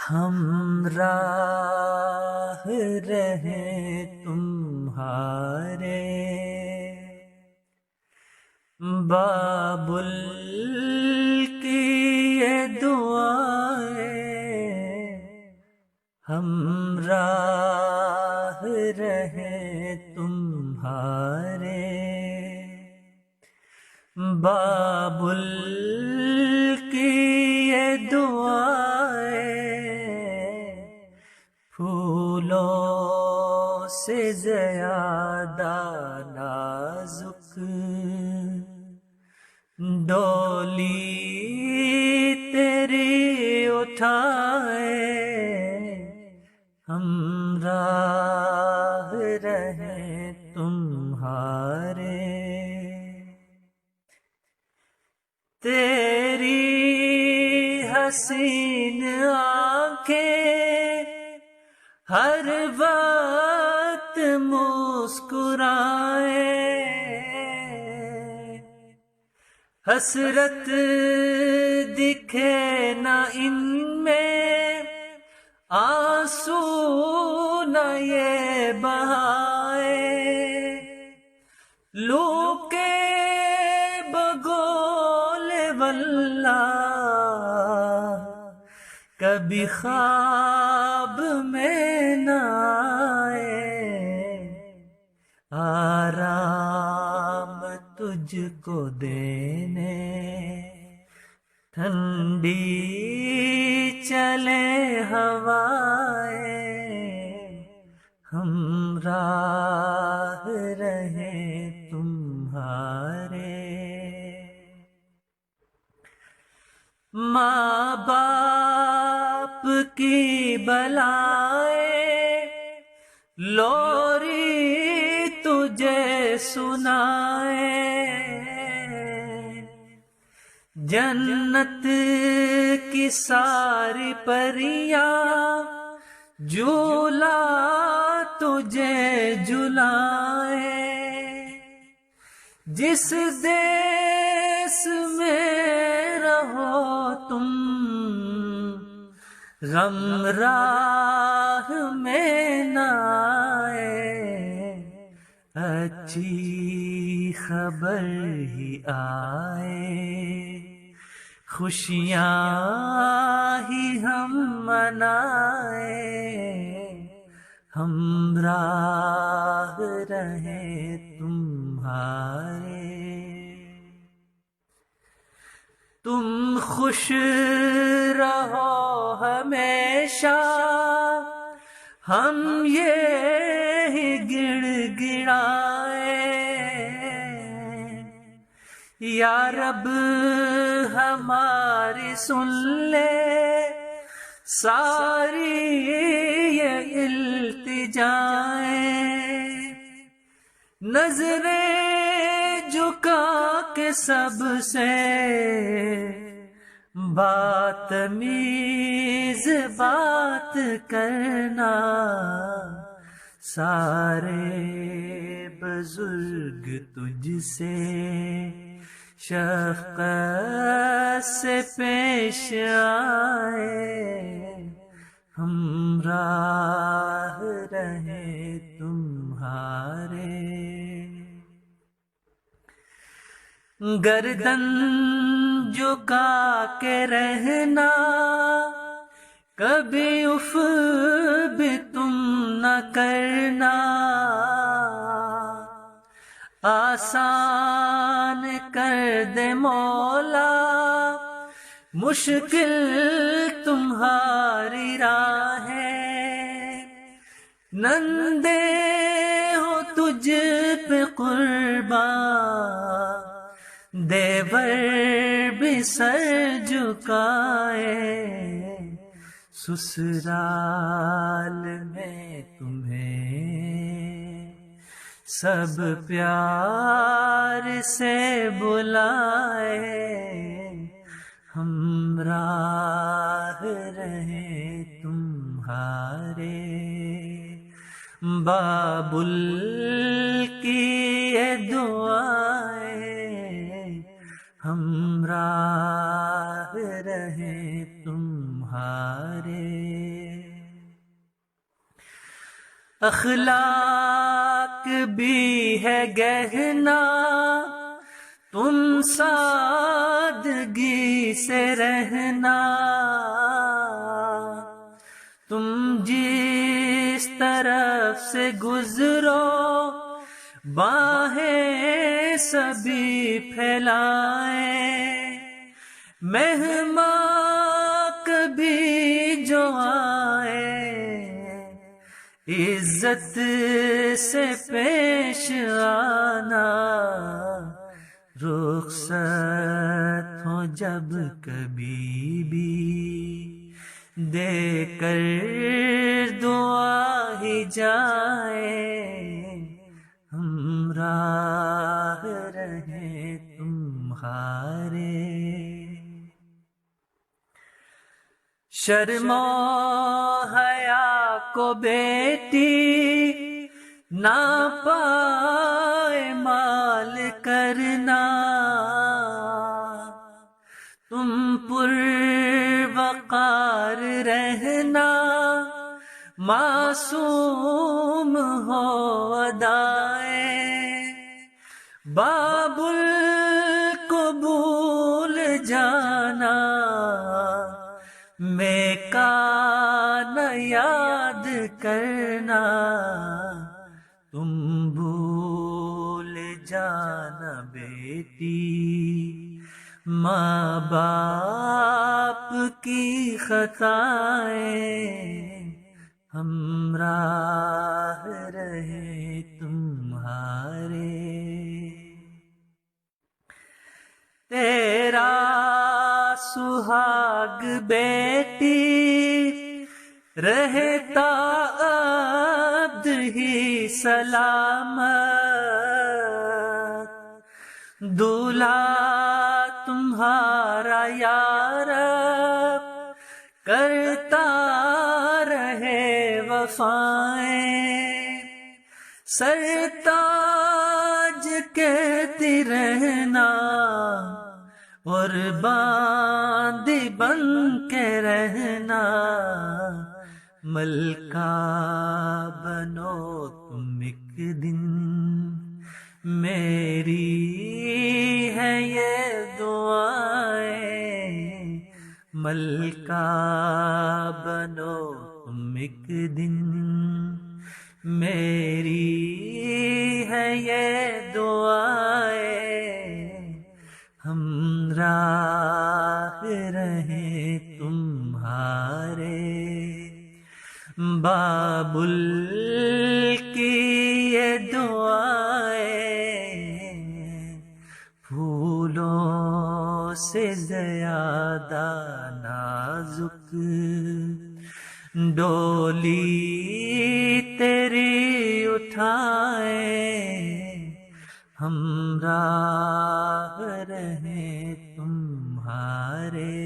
ہم راہ رہے تمہارے، بابل کی یہ دعائیں، ہم راہ رہے تمہارے، بابل کی یہ دعائیں، پھولوں سے زیادہ نازک ڈولی تیری اٹھائے، ہم راہ رہے تمہارے، تیری حسین آنکھیں ہر وقت مسکرائے، حسرت دکھے نہ ان میں، آنسو نہ یہ بہائے، لوکے بگول واللہ کبھی خواب میں نہ آئے، آرام تجھ کو دینے ٹھنڈی چلے ہوائیں، ہم راہ رہے تمہارے، ماں باپ کی بلائیں لوری تجھے سنائے، جنت کی ساری پریاں جھولا تجھے جھلائے، جس دیس میں رہو تم غم راہ میں نہ آئے، اچھی خبر ہی آئے، خوشیاں ہی ہم منائیں، ہم راہ رہے تمہارے، تم خوش رہو ہمیشہ، ہم یہ گڑ گڑائیں، یا رب ہماری سن لے ساری یہ التجائیں، نظریں جھکا کے سب سے باتمیز بات کرنا، سارے بزرگ تجھ سے شفقت سے پیش آئے، ہم راہ رہے تمہارے، گردن جھکا کے رہنا، کبھی اف بھی تم نہ کرنا، آسان کر دے مولا مشکل تمہاری راہیں، نندے ہو تجھ پہ قربان، دیور بھی سر جھکائے، سسرال میں تمہیں سب پیار سے بلائے، ہم راہ رہے تمہارے، بابل کی یہ دعائیں، ہم راہ رہے تمہارے، اخلاق بھی ہے گہنا، تم سادگی سے رہنا، تم جس طرف سے گزرو باہیں سبھی پھیلائیں، مہمان کبھی جو آئے عزت سے پیش آنا، رخصت ہو جب کبھی بھی دے کر دعا ہی جائے، ہم راہ رہے تمہارے، شرم و حیا کو بیٹی نہ پائے مال کرنا، تم پر وقار رہنا، معصوم ہو ادائیں، باب کو بھول جانا، میں کان یاد کرنا، تم بھول جانا بیٹی ماں باپ کی خطائیں، ہم راہ رہے تمہارے، تیرا سہاگ بیٹی رہتا عبد ہی سلامت، دولہا تمہارا یا رب کرتا رہے وفائیں، سرتاج کہتی رہنا اور باندی بن کے رہنا، ملکہ بنو تم ایک دن، میری ہے یہ دعائیں، ملکہ بنو تم ایک دن، میری ہے یہ دعائیں، ہم راہ رہے تمہارے، بابل کی یہ دعائیں پھولوں سے زیادہ نازک، ڈولی تیری اٹھائیں، ہم راہ رہے تمہارے۔